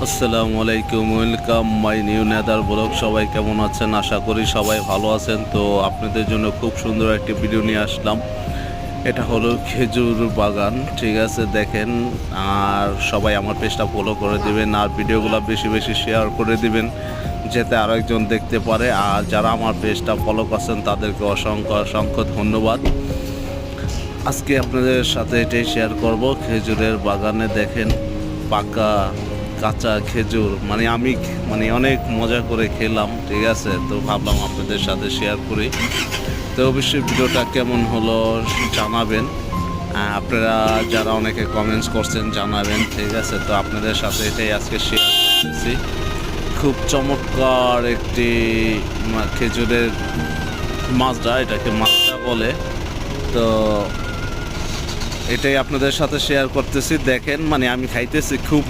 আসসালামু আলাইকুম, welcome my new nether blog. সবাই কেমন আছেন? আশা করি সবাই ভালো আছেন। তো আপনাদের জন্য খুব সুন্দর একটি ভিডিও নিয়ে আসলাম। এটা হলো খেজুর বাগান, ঠিক আছে? দেখেন, আর সবাই আমার পেজটা ফলো করে দিবেন আর ভিডিওগুলো বেশি বেশি শেয়ার করে দিবেন, যাতে আরও একজন দেখতে পারে। আর যারা আমার পেজটা ফলো করছেন তাদেরকে অসংখ্য অসংখ্য ধন্যবাদ। আজকে আপনাদের সাথে এটাই শেয়ার করব। খেজুরের বাগানে দেখেন পাকা কাঁচা খেজুর, আমি অনেক মজা করে খেলাম, ঠিক আছে? তো ভাবলাম আপনাদের সাথে শেয়ার করি। তো অবশ্যই ভিডিওটা কেমন হলো জানাবেন। আপনারা যারা অনেকে কমেন্টস করছেন জানাবেন, ঠিক আছে? তো আপনাদের সাথে এটাই আজকে শেয়ার করতেছি। খুব চমৎকার একটি খেজুরের মাজরা, এটাকে মাজরা বলে। তো এটাই আপনাদের সাথে শেয়ার করতেছি। দেখেন, আমি খাইতেছি, খুব